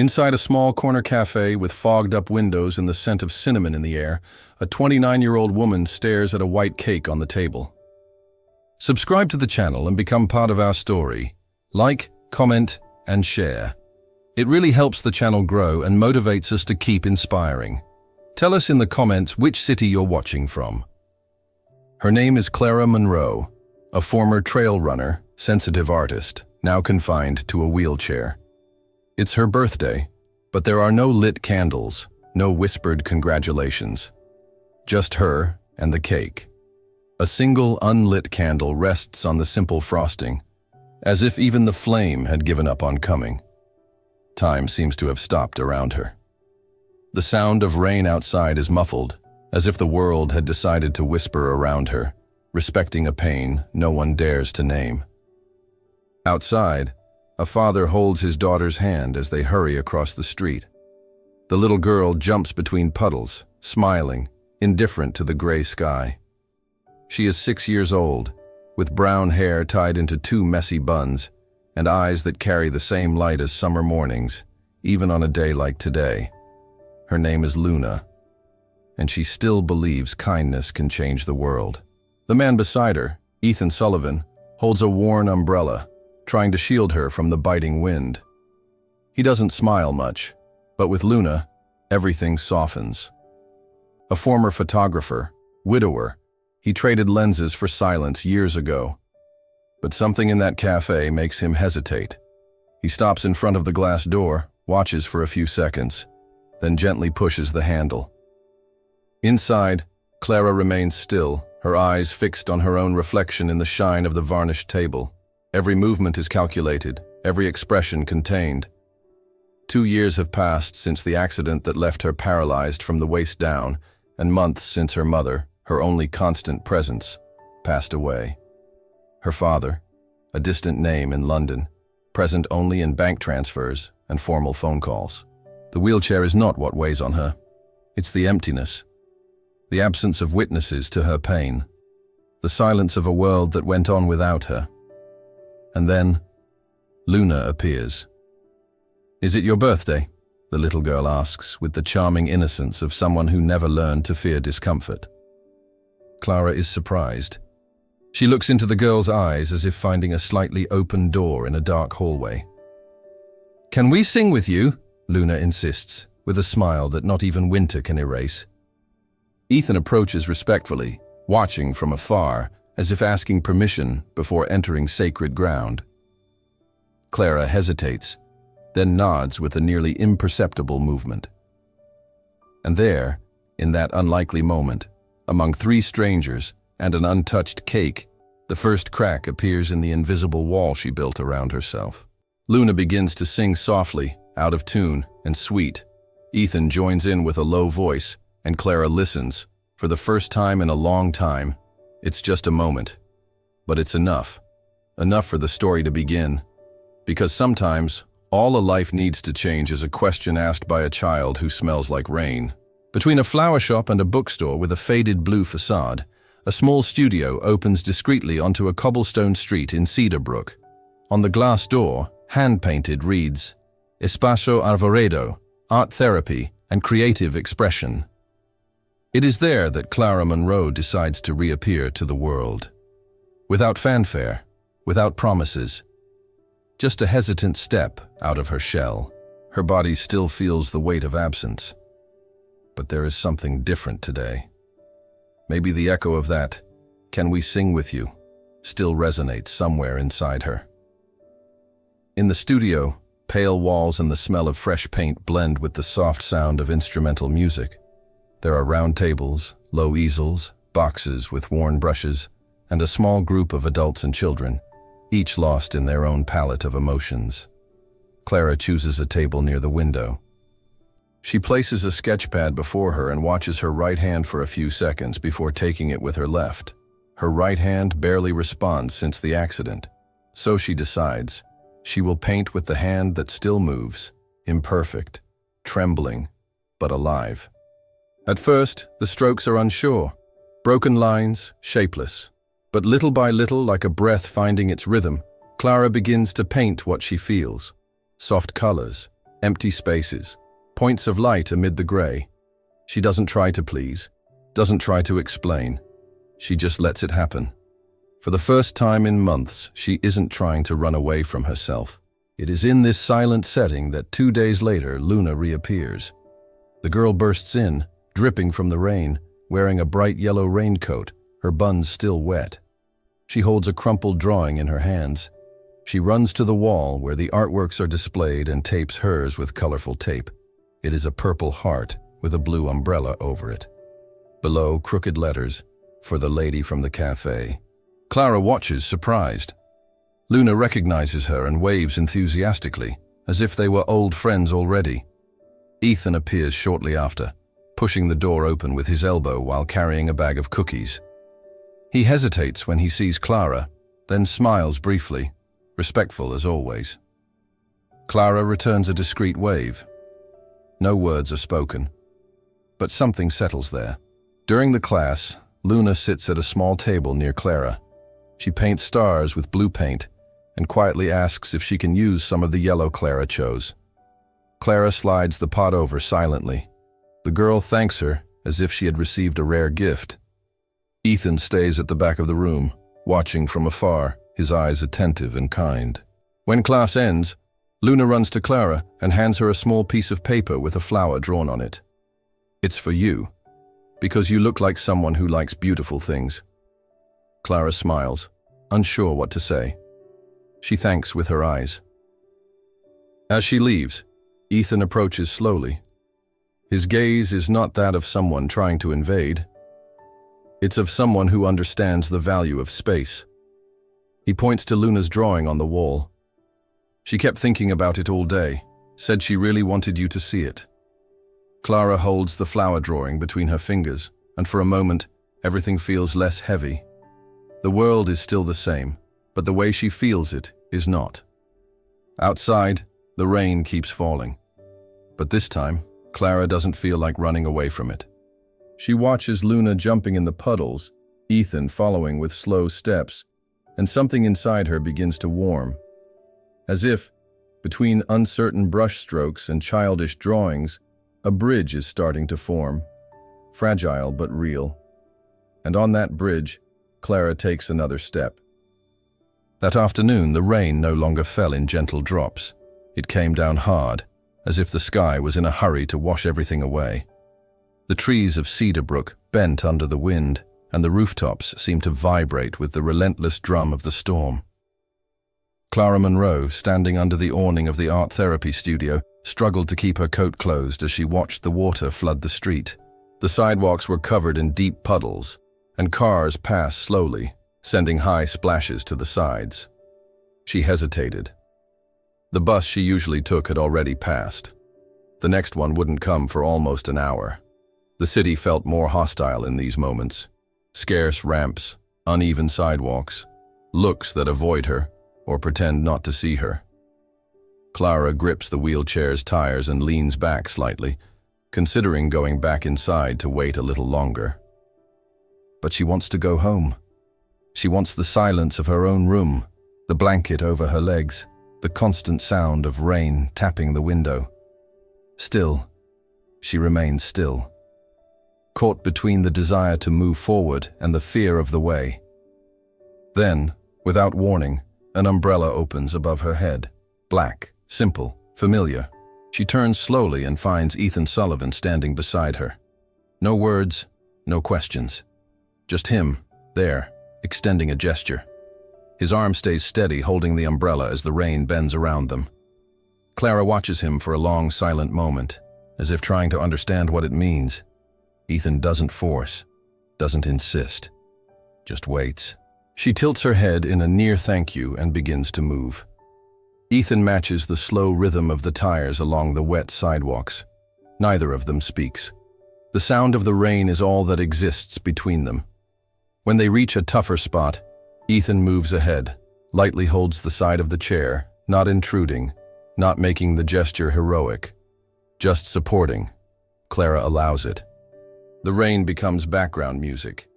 Inside a small corner cafe with fogged-up windows and the scent of cinnamon in the air, a 29-year-old woman stares at a white cake on the table. Subscribe to the channel and become part of our story. Like, comment, and share. It really helps the channel grow and motivates us to keep inspiring. Tell us in the comments which city you're watching from. Her name is Clara Monroe, a former trail runner, sensitive artist, now confined to a wheelchair. It's her birthday, but there are no lit candles, no whispered congratulations. Just her and the cake. A single unlit candle rests on the simple frosting, as if even the flame had given up on coming. Time seems to have stopped around her. The sound of rain outside is muffled, as if the world had decided to whisper around her, respecting a pain no one dares to name. Outside, a father holds his daughter's hand as they hurry across the street. The little girl jumps between puddles, smiling, indifferent to the gray sky. She is 6 years old, with brown hair tied into two messy buns, and eyes that carry the same light as summer mornings, even on a day like today. Her name is Luna, and she still believes kindness can change the world. The man beside her, Ethan Sullivan, holds a worn umbrella, trying to shield her from the biting wind. He doesn't smile much, but with Luna, everything softens. A former photographer, widower, he traded lenses for silence years ago. But something in that cafe makes him hesitate. He stops in front of the glass door, watches for a few seconds, then gently pushes the handle. Inside, Clara remains still, her eyes fixed on her own reflection in the shine of the varnished table. Every movement is calculated, every expression contained. 2 years have passed since the accident that left her paralyzed from the waist down, and months since her mother, her only constant presence, passed away. Her father, a distant name in London, present only in bank transfers and formal phone calls. The wheelchair is not what weighs on her. It's the emptiness, the absence of witnesses to her pain, the silence of a world that went on without her. And then, Luna appears. "Is it your birthday?" the little girl asks with the charming innocence of someone who never learned to fear discomfort. Clara is surprised. She looks into the girl's eyes as if finding a slightly open door in a dark hallway. "Can we sing with you?" Luna insists, with a smile that not even winter can erase. Ethan approaches respectfully, watching from afar, as if asking permission before entering sacred ground. Clara hesitates, then nods with a nearly imperceptible movement. And there, in that unlikely moment, among 3 strangers and an untouched cake, the first crack appears in the invisible wall she built around herself. Luna begins to sing softly, out of tune and sweet. Ethan joins in with a low voice, and Clara listens, for the first time in a long time. It's just a moment, but it's enough. Enough for the story to begin. Because sometimes, all a life needs to change is a question asked by a child who smells like rain. Between a flower shop and a bookstore with a faded blue facade, a small studio opens discreetly onto a cobblestone street in Cedarbrook. On the glass door, hand-painted, reads, "Espacio Arvoredo, Art Therapy and Creative Expression." It is there that Clara Monroe decides to reappear to the world. Without fanfare, without promises, just a hesitant step out of her shell. Her body still feels the weight of absence. But there is something different today. Maybe the echo of that, "Can we sing with you?" still resonates somewhere inside her. In the studio, pale walls and the smell of fresh paint blend with the soft sound of instrumental music. There are round tables, low easels, boxes with worn brushes, and a small group of adults and children, each lost in their own palette of emotions. Clara chooses a table near the window. She places a sketch pad before her and watches her right hand for a few seconds before taking it with her left. Her right hand barely responds since the accident, so she decides she will paint with the hand that still moves, imperfect, trembling, but alive. At first, the strokes are unsure, broken lines, shapeless. But little by little, like a breath finding its rhythm, Clara begins to paint what she feels. Soft colors, Empty spaces, points of light amid the grey. She doesn't try to please, doesn't try to explain. She just lets it happen. For the first time in months, she isn't trying to run away from herself. It is in this silent setting that 2 days later, Luna reappears. The girl bursts in, dripping from the rain, wearing a bright yellow raincoat, her buns still wet. She holds a crumpled drawing in her hands. She runs to the wall where the artworks are displayed and tapes hers with colorful tape. It is a purple heart with a blue umbrella over it. Below, crooked letters, "For the lady from the cafe." Clara watches, surprised. Luna recognizes her and waves enthusiastically, as if they were old friends already. Ethan appears shortly after, pushing the door open with his elbow while carrying a bag of cookies. He hesitates when he sees Clara, then smiles briefly, respectful as always. Clara returns a discreet wave. No words are spoken, but something settles there. During the class, Luna sits at a small table near Clara. She paints stars with blue paint and quietly asks if she can use some of the yellow Clara chose. Clara slides the pot over silently. The girl thanks her as if she had received a rare gift. Ethan stays at the back of the room, watching from afar, his eyes attentive and kind. When class ends, Luna runs to Clara and hands her a small piece of paper with a flower drawn on it. "It's for you, because you look like someone who likes beautiful things." Clara smiles, unsure what to say. She thanks with her eyes. As she leaves, Ethan approaches slowly. His gaze is not that of someone trying to invade. It's of someone who understands the value of space. He points to Luna's drawing on the wall. "She kept thinking about it all day, said she really wanted you to see it." Clara holds the flower drawing between her fingers, and for a moment, everything feels less heavy. The world is still the same, but the way she feels it is not. Outside, the rain keeps falling. But this time, Clara doesn't feel like running away from it. She watches Luna jumping in the puddles, Ethan following with slow steps, and something inside her begins to warm. As if, between uncertain brushstrokes and childish drawings, a bridge is starting to form, fragile but real. And on that bridge, Clara takes another step. That afternoon, the rain no longer fell in gentle drops. It came down hard, as if the sky was in a hurry to wash everything away. The trees of Cedarbrook bent under the wind, and the rooftops seemed to vibrate with the relentless drum of the storm. Clara Monroe, standing under the awning of the art therapy studio, struggled to keep her coat closed as she watched the water flood the street. The sidewalks were covered in deep puddles, and cars passed slowly, sending high splashes to the sides. She hesitated. The bus she usually took had already passed. The next one wouldn't come for almost an hour. The city felt more hostile in these moments. Scarce ramps, uneven sidewalks, looks that avoid her or pretend not to see her. Clara grips the wheelchair's tires and leans back slightly, considering going back inside to wait a little longer. But she wants to go home. She wants the silence of her own room, the blanket over her legs, the constant sound of rain tapping the window. Still, she remains still, caught between the desire to move forward and the fear of the way. Then, without warning, an umbrella opens above her head, black, simple, familiar. She turns slowly and finds Ethan Sullivan standing beside her. No words, no questions. Just him, there, extending a gesture. His arm stays steady, holding the umbrella as the rain bends around them. Clara watches him for a long, silent moment, as if trying to understand what it means. Ethan doesn't force, doesn't insist, just waits. She tilts her head in a near thank you and begins to move. Ethan matches the slow rhythm of the tires along the wet sidewalks. Neither of them speaks. The sound of the rain is all that exists between them. When they reach a tougher spot, Ethan moves ahead, lightly holds the side of the chair, not intruding, not making the gesture heroic, just supporting. Clara allows it. The rain becomes background music.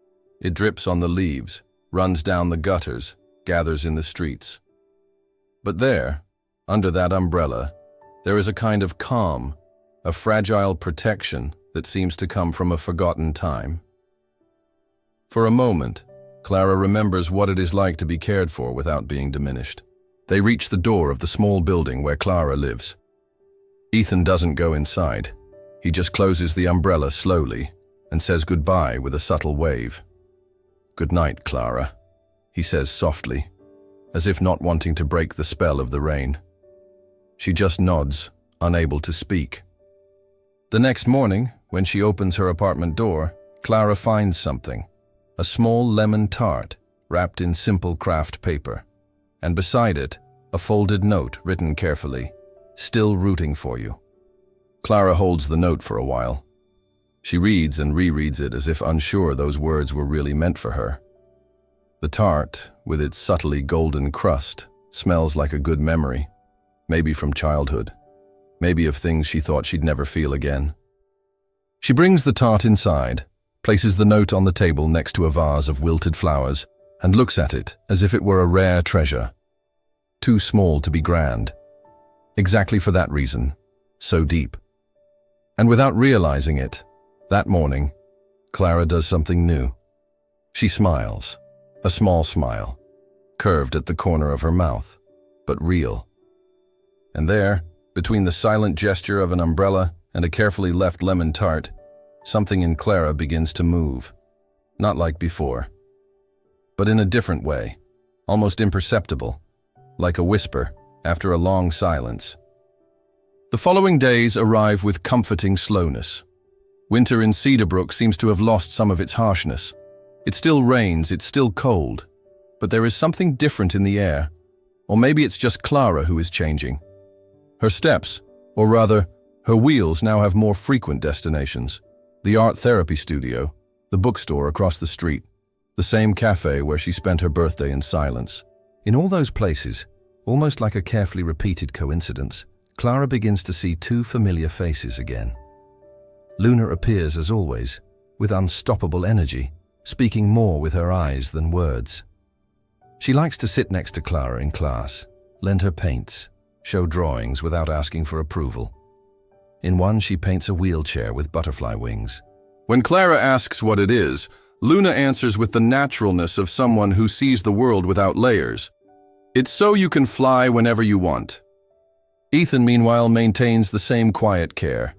It drips on the leaves, runs down the gutters, gathers in the streets. But there, under that umbrella, There is a kind of calm, a fragile protection that seems to come from a forgotten time. For a moment, Clara remembers what it is like to be cared for without being diminished. They reach the door of the small building where Clara lives. Ethan doesn't go inside. He just closes the umbrella slowly and says goodbye with a subtle wave. "Good night, Clara," he says softly, as if not wanting to break the spell of the rain. She just nods, unable to speak. The next morning, when she opens her apartment door, Clara finds something. A small lemon tart, wrapped in simple craft paper. And beside it, a folded note written carefully, "Still rooting for you." Clara holds the note for a while. She reads and rereads it as if unsure those words were really meant for her. The tart, with its subtly golden crust, smells like a good memory. Maybe from childhood. Maybe of things she thought she'd never feel again. She brings the tart inside, places the note on the table next to a vase of wilted flowers, and looks at it as if it were a rare treasure. Too small to be grand. Exactly for that reason, so deep. And without realizing it, that morning, Clara does something new. She smiles, a small smile, curved at the corner of her mouth, but real. And there, between the silent gesture of an umbrella and a carefully left lemon tart, something in Clara begins to move. Not like before, but in a different way, almost imperceptible, like a whisper after a long silence. The following days arrive with comforting slowness. Winter in Cedarbrook seems to have lost some of its harshness. It still rains, it's still cold, but there is something different in the air. Or maybe it's just Clara who is changing. Her steps, or rather, her wheels now have more frequent destinations. The art therapy studio, the bookstore across the street, the same cafe where she spent her birthday in silence. In all those places, almost like a carefully repeated coincidence, Clara begins to see two familiar faces again. Luna appears as always, with unstoppable energy, speaking more with her eyes than words. She likes to sit next to Clara in class, lend her paints, show drawings without asking for approval. In one, she paints a wheelchair with butterfly wings. When Clara asks what it is, Luna answers with the naturalness of someone who sees the world without layers. "It's so you can fly whenever you want." Ethan, meanwhile, maintains the same quiet care.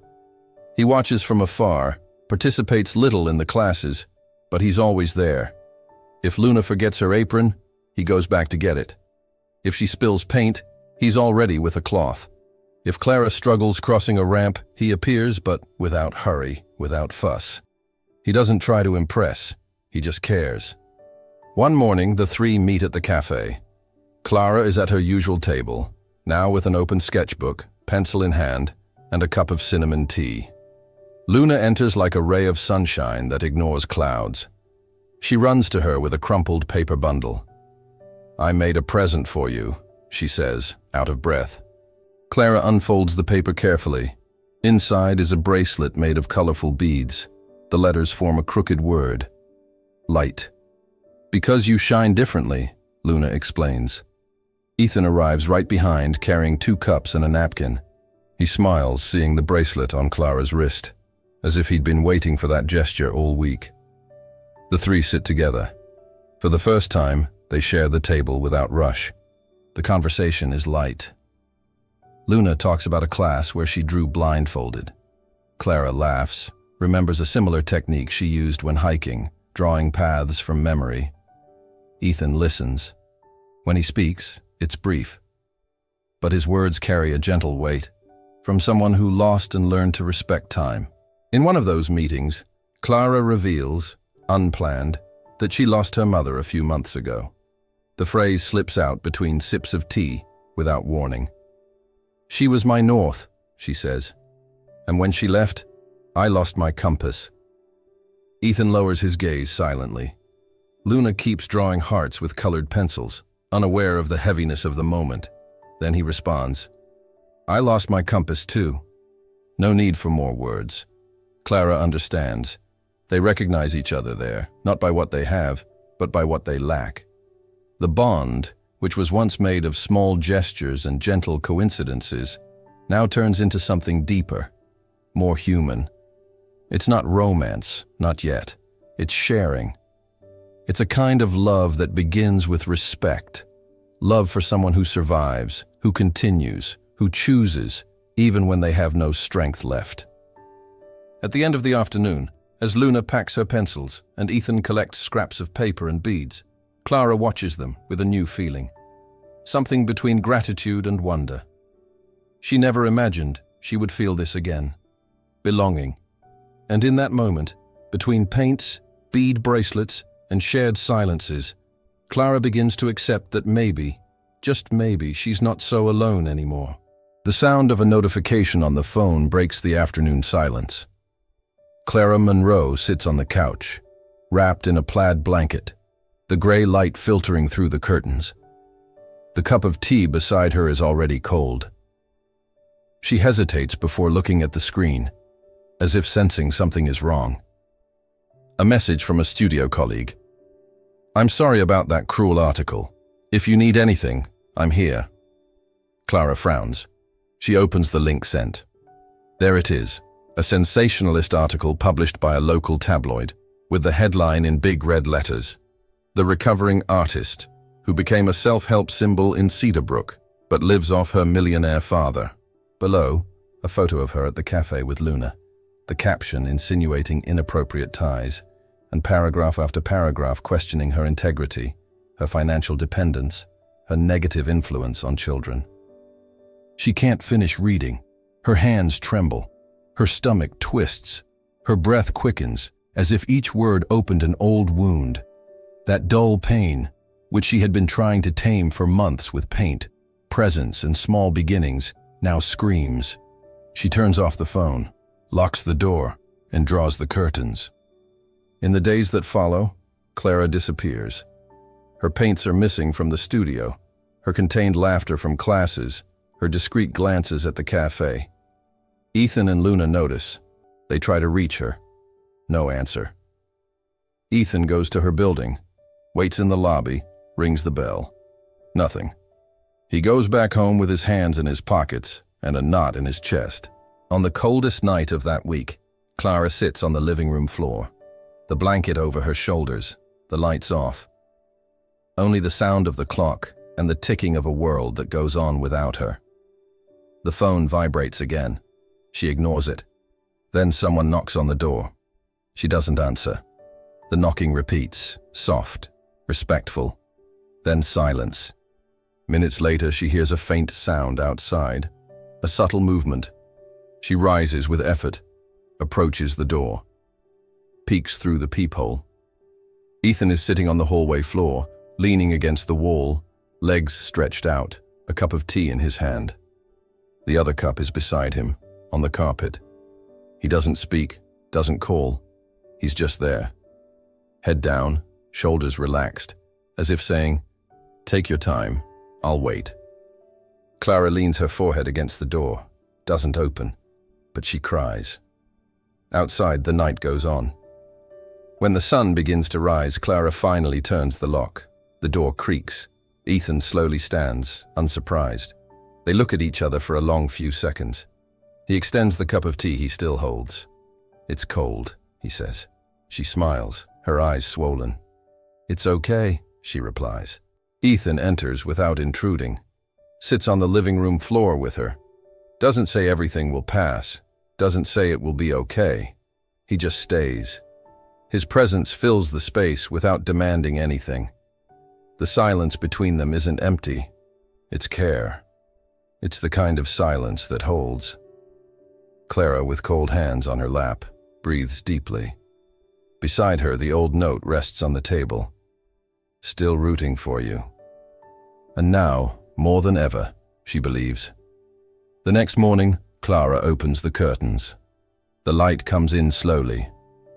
He watches from afar, participates little in the classes, but he's always there. If Luna forgets her apron, he goes back to get it. If she spills paint, he's already with a cloth. If Clara struggles crossing a ramp, he appears, but without hurry, without fuss. He doesn't try to impress, he just cares. One morning, the three meet at the cafe. Clara is at her usual table, now with an open sketchbook, pencil in hand, and a cup of cinnamon tea. Luna enters like a ray of sunshine that ignores clouds. She runs to her with a crumpled paper bundle. "I made a present for you," she says, out of breath. Clara unfolds the paper carefully. Inside is a bracelet made of colorful beads. The letters form a crooked word. Light. "Because you shine differently," Luna explains. Ethan arrives right behind, carrying 2 cups and a napkin. He smiles, seeing the bracelet on Clara's wrist, as if he'd been waiting for that gesture all week. The three sit together. For the first time, they share the table without rush. The conversation is light. Luna talks about a class where she drew blindfolded. Clara laughs, remembers a similar technique she used when hiking, drawing paths from memory. Ethan listens. When he speaks, it's brief. But his words carry a gentle weight, from someone who lost and learned to respect time. In one of those meetings, Clara reveals, unplanned, that she lost her mother a few months ago. The phrase slips out between sips of tea, without warning. "She was my north," she says. "And when she left, I lost my compass." Ethan lowers his gaze silently. Luna keeps drawing hearts with colored pencils, unaware of the heaviness of the moment. Then he responds, "I lost my compass too." No need for more words. Clara understands. They recognize each other there, not by what they have, but by what they lack. The bond, which was once made of small gestures and gentle coincidences, now turns into something deeper, more human. It's not romance, not yet. It's sharing. It's a kind of love that begins with respect. Love for someone who survives, who continues, who chooses, even when they have no strength left. At the end of the afternoon, as Luna packs her pencils and Ethan collects scraps of paper and beads, Clara watches them with a new feeling. Something between gratitude and wonder. She never imagined she would feel this again. Belonging. And in that moment, between paints, bead bracelets, and shared silences, Clara begins to accept that maybe, just maybe, she's not so alone anymore. The sound of a notification on the phone breaks the afternoon silence. Clara Monroe sits on the couch, wrapped in a plaid blanket, the gray light filtering through the curtains. The cup of tea beside her is already cold. She hesitates before looking at the screen, as if sensing something is wrong. A message from a studio colleague. "I'm sorry about that cruel article. If you need anything, I'm here." Clara frowns. She opens the link sent. There it is, a sensationalist article published by a local tabloid, with the headline in big red letters, "The recovering artist, who became a self-help symbol in Cedarbrook, but lives off her millionaire father." Below, a photo of her at the cafe with Luna, the caption insinuating inappropriate ties, and paragraph after paragraph questioning her integrity, her financial dependence, her negative influence on children. She can't finish reading. Her hands tremble. Her stomach twists. Her breath quickens, as if each word opened an old wound. That dull pain, which she had been trying to tame for months with paint, presence, and small beginnings, now screams. She turns off the phone, locks the door, and draws the curtains. In the days that follow, Clara disappears. Her paints are missing from the studio, her contained laughter from classes, her discreet glances at the cafe. Ethan and Luna notice. They try to reach her. No answer. Ethan goes to her building, waits in the lobby, rings the bell. Nothing. He goes back home with his hands in his pockets and a knot in his chest. On the coldest night of that week, Clara sits on the living room floor, the blanket over her shoulders, the lights off. Only the sound of the clock and the ticking of a world that goes on without her. The phone vibrates again. She ignores it. Then someone knocks on the door. She doesn't answer. The knocking repeats, soft, respectful. Then silence. Minutes later, she hears a faint sound outside, a subtle movement. She rises with effort, approaches the door, peeks through the peephole. Ethan is sitting on the hallway floor, leaning against the wall, legs stretched out, a cup of tea in his hand. The other cup is beside him, on the carpet. He doesn't speak, doesn't call. He's just there. Head down, shoulders relaxed, as if saying, "Take your time, I'll wait." Clara leans her forehead against the door, doesn't open, but she cries. Outside, the night goes on. When the sun begins to rise, Clara finally turns the lock. The door creaks. Ethan slowly stands, unsurprised. They look at each other for a long few seconds. He extends the cup of tea he still holds. "It's cold," he says. She smiles, her eyes swollen. "It's okay," she replies. Ethan enters without intruding, sits on the living room floor with her. Doesn't say everything will pass, doesn't say it will be okay. He just stays. His presence fills the space without demanding anything. The silence between them isn't empty. It's care. It's the kind of silence that holds. Clara, with cold hands on her lap, breathes deeply. Beside her, the old note rests on the table. "Still rooting for you." And now, more than ever, she believes. The next morning, Clara opens the curtains. The light comes in slowly.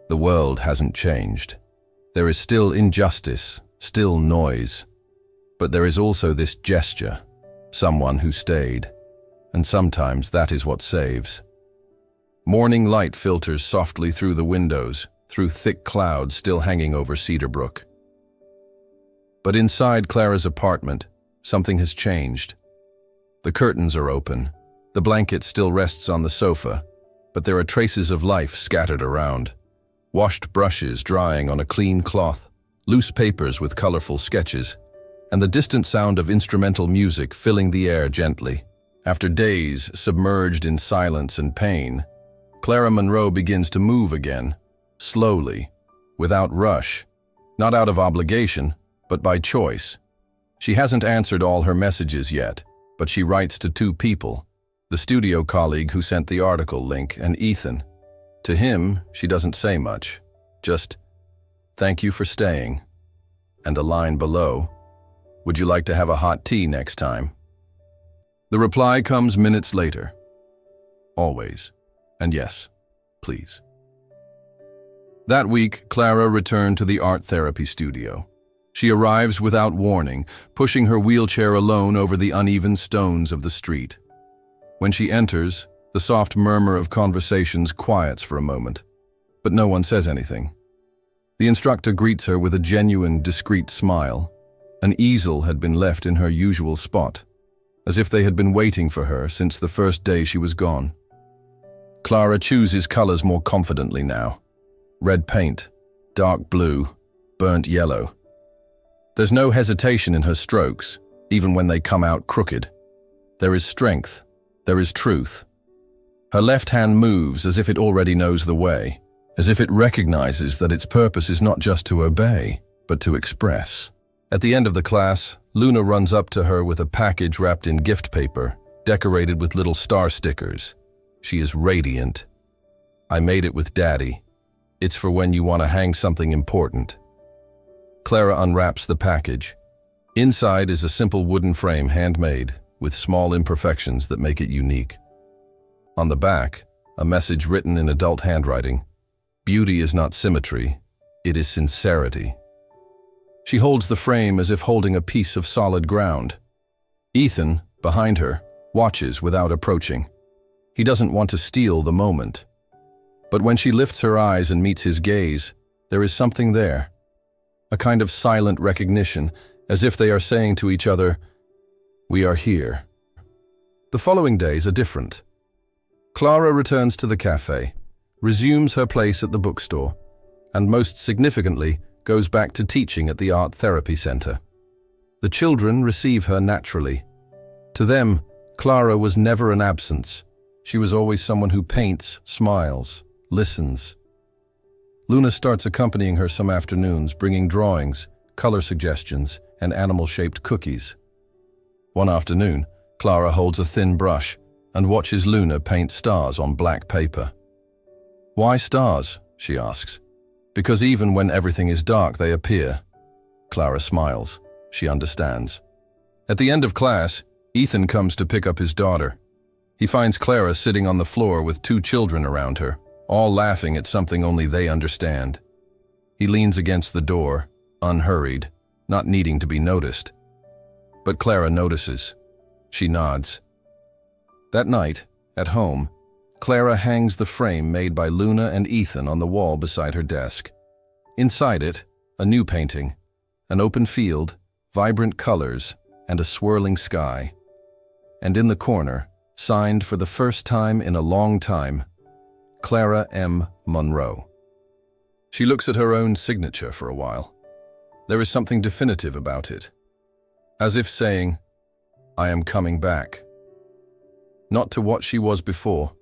The world hasn't changed. There is still injustice, still noise. But there is also this gesture, someone who stayed. And sometimes that is what saves. Morning light filters softly through the windows, through thick clouds still hanging over Cedarbrook. But inside Clara's apartment, something has changed. The curtains are open. The blanket still rests on the sofa, but there are traces of life scattered around. Washed brushes drying on a clean cloth, loose papers with colorful sketches, and the distant sound of instrumental music filling the air gently. After days submerged in silence and pain, Clara Monroe begins to move again, slowly, without rush, not out of obligation, but by choice. She hasn't answered all her messages yet, but she writes to two people, the studio colleague who sent the article link and Ethan. To him, she doesn't say much, just, "Thank you for staying," and a line below, "Would you like to have a hot tea next time?" The reply comes minutes later. Always. And yes, please. That week, Clara returned to the art therapy studio. She arrives without warning, pushing her wheelchair alone over the uneven stones of the street. When she enters, the soft murmur of conversations quiets for a moment, but no one says anything. The instructor greets her with a genuine, discreet smile. An easel had been left in her usual spot, as if they had been waiting for her since the first day she was gone. Clara chooses colors more confidently now. Red paint, dark blue, burnt yellow. There's no hesitation in her strokes, even when they come out crooked. There is strength, there is truth. Her left hand moves as if it already knows the way, as if it recognizes that its purpose is not just to obey, but to express. At the end of the class, Luna runs up to her with a package wrapped in gift paper, decorated with little star stickers. She is radiant. "I made it with Daddy. It's for when you want to hang something important." Clara unwraps the package. Inside is a simple wooden frame, handmade, with small imperfections that make it unique. On the back, a message written in adult handwriting. Beauty is not symmetry, it is sincerity. She holds the frame as if holding a piece of solid ground. Ethan, behind her, watches without approaching. He doesn't want to steal the moment. But when she lifts her eyes and meets his gaze, there is something there. A kind of silent recognition, as if they are saying to each other, "We are here." The following days are different. Clara returns to the cafe, resumes her place at the bookstore, and most significantly, goes back to teaching at the art therapy center. The children receive her naturally. To them, Clara was never an absence. She was always someone who paints, smiles, listens. Luna starts accompanying her some afternoons, bringing drawings, color suggestions, and animal-shaped cookies. One afternoon, Clara holds a thin brush and watches Luna paint stars on black paper. "Why stars?" she asks. "Because even when everything is dark, they appear." Clara smiles. She understands. At the end of class, Ethan comes to pick up his daughter. He finds Clara sitting on the floor with two children around her, all laughing at something only they understand. He leans against the door, unhurried, not needing to be noticed. But Clara notices. She nods. That night, at home, Clara hangs the frame made by Luna and Ethan on the wall beside her desk. Inside it, a new painting, an open field, vibrant colors, and a swirling sky. And in the corner, signed for the first time in a long time, Clara M. Monroe. She looks at her own signature for a while. There is something definitive about it, as if saying, "I am coming back." Not to what she was before,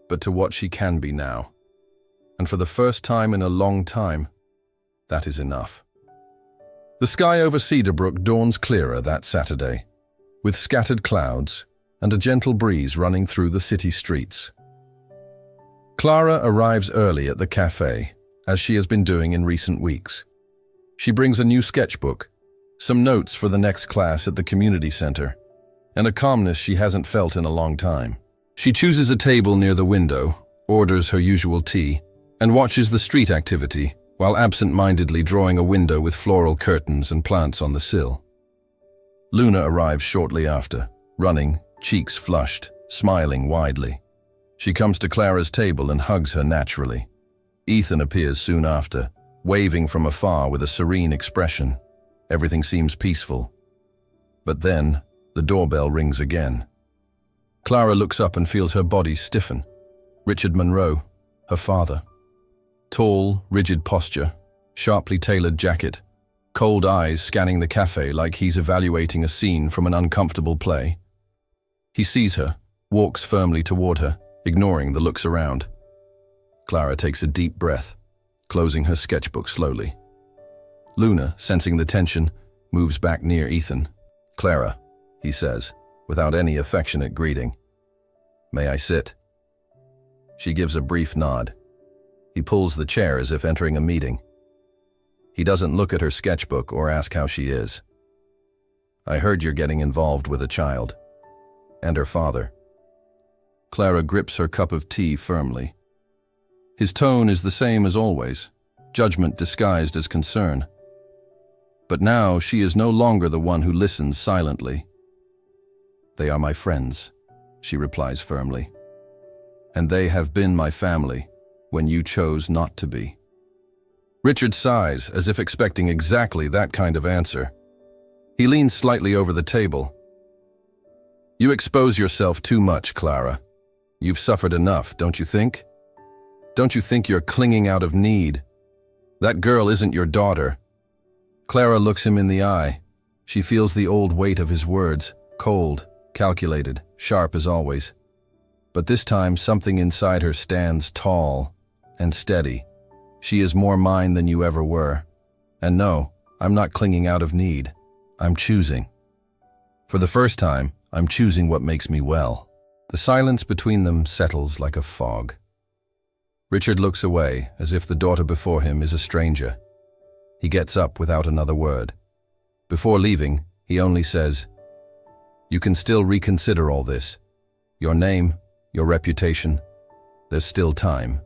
but to what she can be now. And for the first time in a long time, that is enough. The sky over Cedarbrook dawns clearer that Saturday, with scattered clouds and a gentle breeze running through the city streets. Clara arrives early at the cafe, as she has been doing in recent weeks. She brings a new sketchbook, some notes for the next class at the community center, and a calmness she hasn't felt in a long time. She chooses a table near the window, orders her usual tea, and watches the street activity while absent-mindedly drawing a window with floral curtains and plants on the sill. Luna arrives shortly after, running, cheeks flushed, smiling widely. She comes to Clara's table and hugs her naturally. Ethan appears soon after, waving from afar with a serene expression. Everything seems peaceful. But then, the doorbell rings again. Clara looks up and feels her body stiffen. Richard Monroe, her father. Tall, rigid posture, sharply tailored jacket, cold eyes scanning the cafe like he's evaluating a scene from an uncomfortable play. He sees her, walks firmly toward her, ignoring the looks around. Clara takes a deep breath, closing her sketchbook slowly. Luna, sensing the tension, moves back near Ethan. "Clara," he says, without any affectionate greeting. "May I sit?" She gives a brief nod. He pulls the chair as if entering a meeting. He doesn't look at her sketchbook or ask how she is. "I heard you're getting involved with a child." And her father. Clara grips her cup of tea firmly. His tone is the same as always, judgment disguised as concern. But now she is no longer the one who listens silently. "They are my friends," she replies firmly. "And they have been my family when you chose not to be." Richard sighs, as if expecting exactly that kind of answer. He leans slightly over the table. "You expose yourself too much, Clara. You've suffered enough, don't you think? Don't you think you're clinging out of need? That girl isn't your daughter." Clara looks him in the eye. She feels the old weight of his words, cold, calculated, sharp as always. But this time something inside her stands tall and steady. She is more mine than you ever were. And no, I'm not clinging out of need. I'm choosing. For the first time, I'm choosing what makes me well. The silence between them settles like a fog. Richard looks away, as if the daughter before him is a stranger. He gets up without another word. Before leaving, he only says, "You can still reconsider all this. Your name, your reputation. There's still time."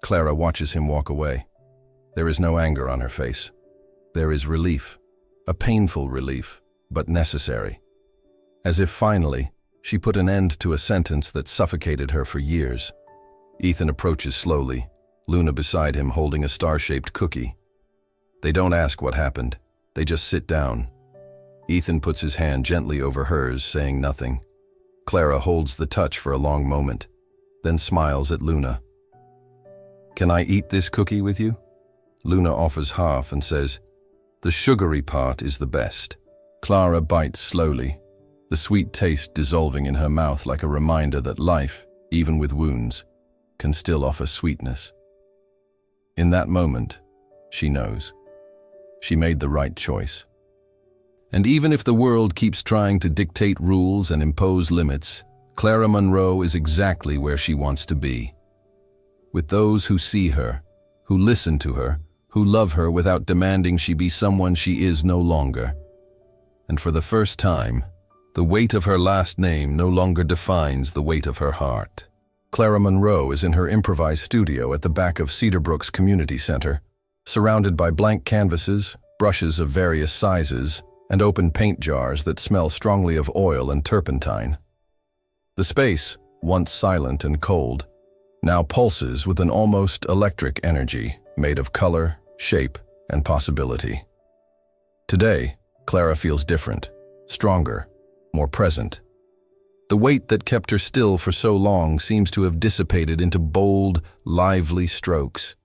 Clara watches him walk away. There is no anger on her face. There is relief, a painful relief, but necessary. As if finally, she put an end to a sentence that suffocated her for years. Ethan approaches slowly, Luna beside him holding a star-shaped cookie. They don't ask what happened. They just sit down. Ethan puts his hand gently over hers, saying nothing. Clara holds the touch for a long moment, then smiles at Luna. "Can I eat this cookie with you?" Luna offers half and says, "The sugary part is the best." Clara bites slowly, the sweet taste dissolving in her mouth like a reminder that life, even with wounds, can still offer sweetness. In that moment, she knows. She made the right choice. And even if the world keeps trying to dictate rules and impose limits, Clara Monroe is exactly where she wants to be. With those who see her, who listen to her, who love her without demanding she be someone she is no longer. And for the first time, the weight of her last name no longer defines the weight of her heart. Clara Monroe is in her improvised studio at the back of Cedarbrook's Community Center, surrounded by blank canvases, brushes of various sizes, and open paint jars that smell strongly of oil and turpentine. The space, once silent and cold, now pulses with an almost electric energy made of color, shape, and possibility. Today, Clara feels different, stronger, more present. The weight that kept her still for so long seems to have dissipated into bold, lively strokes.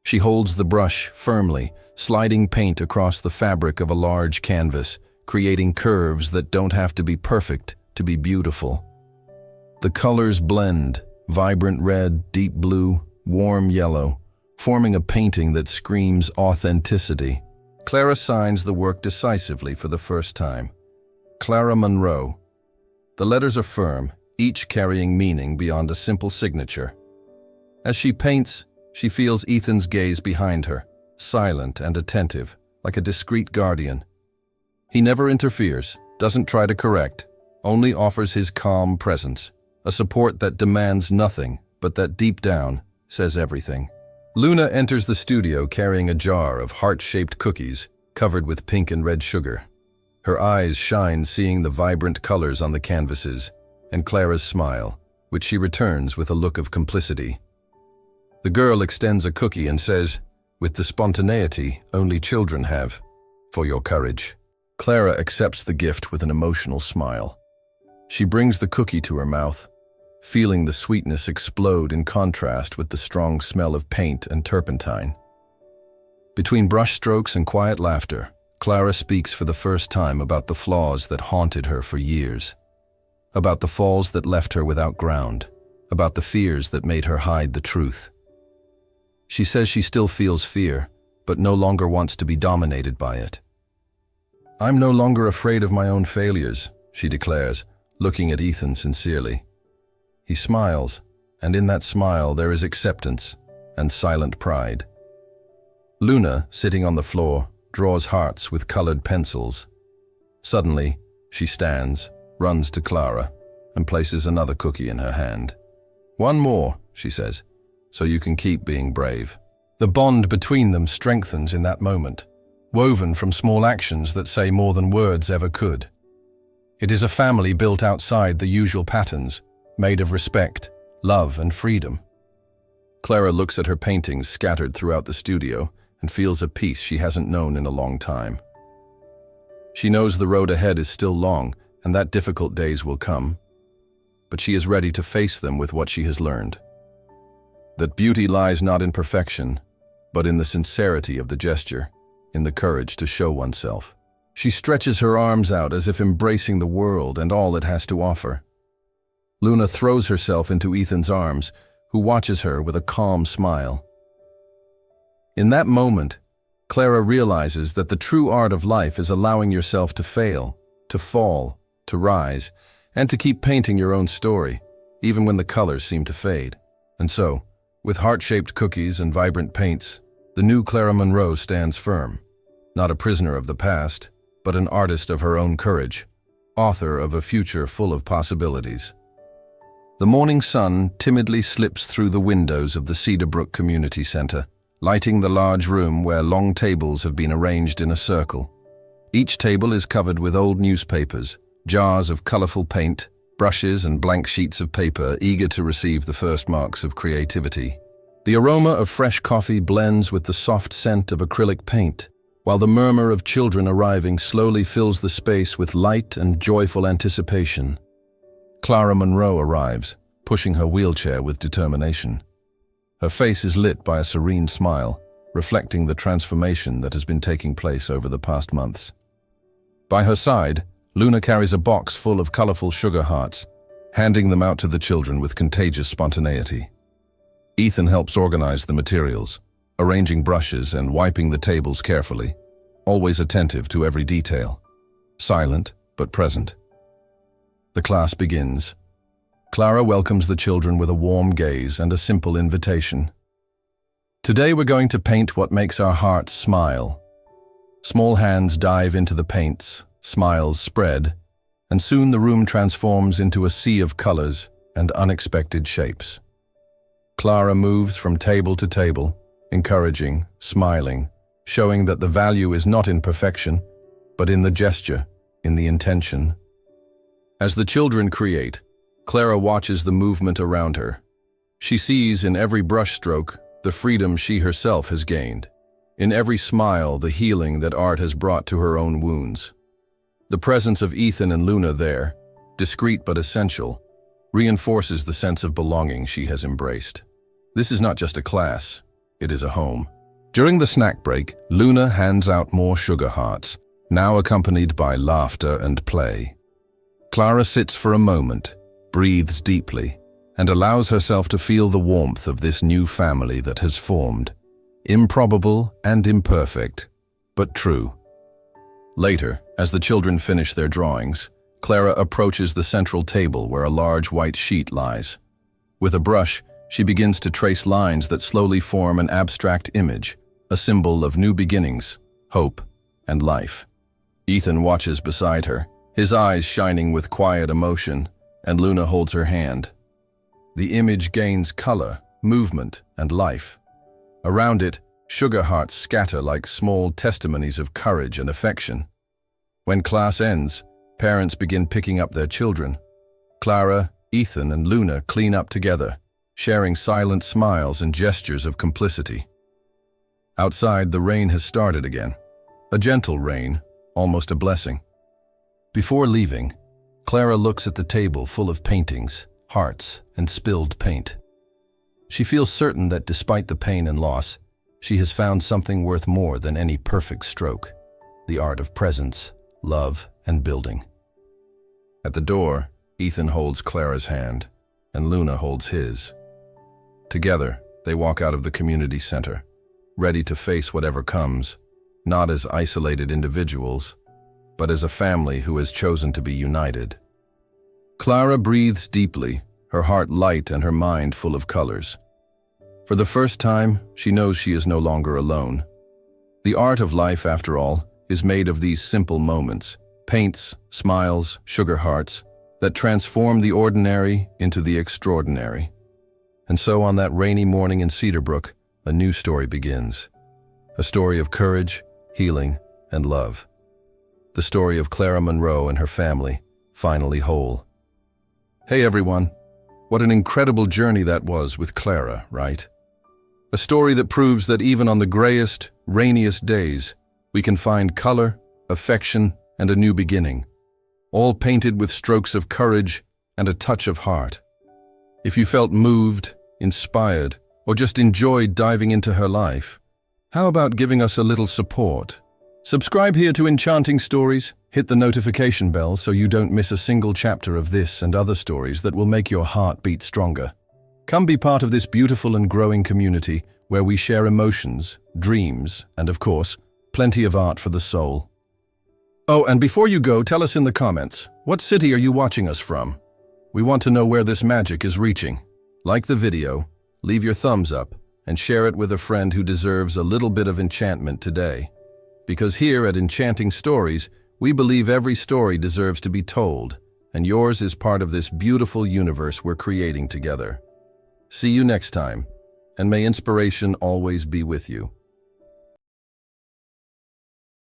She holds the brush firmly, sliding paint across the fabric of a large canvas, creating curves that don't have to be perfect to be beautiful. The colors blend, vibrant red, deep blue, warm yellow, forming a painting that screams authenticity. Clara signs the work decisively for the first time. Clara Monroe. The letters are firm, each carrying meaning beyond a simple signature. As she paints, she feels Ethan's gaze behind her, silent and attentive, like a discreet guardian. He never interferes, doesn't try to correct, only offers his calm presence, a support that demands nothing, but that deep down says everything. Luna enters the studio carrying a jar of heart-shaped cookies covered with pink and red sugar. Her eyes shine seeing the vibrant colors on the canvases, and Clara's smile, which she returns with a look of complicity. The girl extends a cookie and says, "With the spontaneity only children have, for your courage." Clara accepts the gift with an emotional smile. She brings the cookie to her mouth, feeling the sweetness explode in contrast with the strong smell of paint and turpentine. Between brushstrokes and quiet laughter, Clara speaks for the first time about the flaws that haunted her for years, about the falls that left her without ground, about the fears that made her hide the truth. She says she still feels fear, but no longer wants to be dominated by it. "I'm no longer afraid of my own failures," she declares, looking at Ethan sincerely. He smiles, and in that smile there is acceptance and silent pride. Luna, sitting on the floor, draws hearts with colored pencils. Suddenly, she stands, runs to Clara, and places another cookie in her hand. "One more," she says, "so you can keep being brave." The bond between them strengthens in that moment, woven from small actions that say more than words ever could. It is a family built outside the usual patterns, made of respect, love, and freedom. Clara looks at her paintings scattered throughout the studio and feels a peace she hasn't known in a long time. She knows the road ahead is still long and that difficult days will come, but she is ready to face them with what she has learned. That beauty lies not in perfection, but in the sincerity of the gesture, in the courage to show oneself. She stretches her arms out as if embracing the world and all it has to offer. Luna throws herself into Ethan's arms, who watches her with a calm smile. In that moment, Clara realizes that the true art of life is allowing yourself to fail, to fall, to rise, and to keep painting your own story, even when the colors seem to fade. And so, with heart-shaped cookies and vibrant paints, the new Clara Monroe stands firm, not a prisoner of the past, but an artist of her own courage, author of a future full of possibilities. The morning sun timidly slips through the windows of the Cedarbrook Community Center, lighting the large room where long tables have been arranged in a circle. Each table is covered with old newspapers, jars of colorful paint, brushes and blank sheets of paper eager to receive the first marks of creativity. The aroma of fresh coffee blends with the soft scent of acrylic paint, while the murmur of children arriving slowly fills the space with light and joyful anticipation. Clara Monroe arrives, pushing her wheelchair with determination. Her face is lit by a serene smile, reflecting the transformation that has been taking place over the past months. By her side, Luna carries a box full of colorful sugar hearts, handing them out to the children with contagious spontaneity. Ethan helps organize the materials, arranging brushes and wiping the tables carefully, always attentive to every detail, silent but present. The class begins. Clara welcomes the children with a warm gaze and a simple invitation. Today we're going to paint what makes our hearts smile. Small hands dive into the paints, smiles spread, and soon the room transforms into a sea of colors and unexpected shapes. Clara moves from table to table, encouraging, smiling, showing that the value is not in perfection, but in the gesture, in the intention. As the children create, Clara watches the movement around her. She sees in every brushstroke the freedom she herself has gained, in every smile the healing that art has brought to her own wounds. The presence of Ethan and Luna there, discreet but essential, reinforces the sense of belonging she has embraced. This is not just a class, it is a home. During the snack break, Luna hands out more sugar hearts, now accompanied by laughter and play. Clara sits for a moment, breathes deeply, and allows herself to feel the warmth of this new family that has formed. Improbable and imperfect, but true. Later, as the children finish their drawings, Clara approaches the central table where a large white sheet lies. With a brush, she begins to trace lines that slowly form an abstract image, a symbol of new beginnings, hope, and life. Ethan watches beside her, his eyes shining with quiet emotion, and Luna holds her hand. The image gains color, movement, and life. Around it, sugar hearts scatter like small testimonies of courage and affection. When class ends, parents begin picking up their children. Clara, Ethan, and Luna clean up together, sharing silent smiles and gestures of complicity. Outside, the rain has started again. A gentle rain, almost a blessing. Before leaving, Clara looks at the table full of paintings, hearts, and spilled paint. She feels certain that despite the pain and loss, she has found something worth more than any perfect stroke: the art of presence, love, and building. At the door, Ethan holds Clara's hand, and Luna holds his. Together, they walk out of the community center, ready to face whatever comes, not as isolated individuals, but as a family who has chosen to be united. Clara breathes deeply, her heart light and her mind full of colors. For the first time, she knows she is no longer alone. The art of life, after all, is made of these simple moments, paints, smiles, sugar hearts, that transform the ordinary into the extraordinary. And so on that rainy morning in Cedarbrook, a new story begins. A story of courage, healing, and love. The story of Clara Monroe and her family, finally whole. Hey everyone, what an incredible journey that was with Clara, right? A story that proves that even on the grayest, rainiest days, we can find color, affection, and a new beginning, all painted with strokes of courage and a touch of heart. If you felt moved, inspired, or just enjoyed diving into her life, how about giving us a little support? Subscribe here to Enchanting Stories, hit the notification bell so you don't miss a single chapter of this and other stories that will make your heart beat stronger. Come be part of this beautiful and growing community where we share emotions, dreams, and of course, plenty of art for the soul. Oh, and before you go, tell us in the comments, what city are you watching us from? We want to know where this magic is reaching. Like the video, leave your thumbs up, and share it with a friend who deserves a little bit of enchantment today. Because here at Enchanting Stories, we believe every story deserves to be told, and yours is part of this beautiful universe we're creating together. See you next time, and may inspiration always be with you.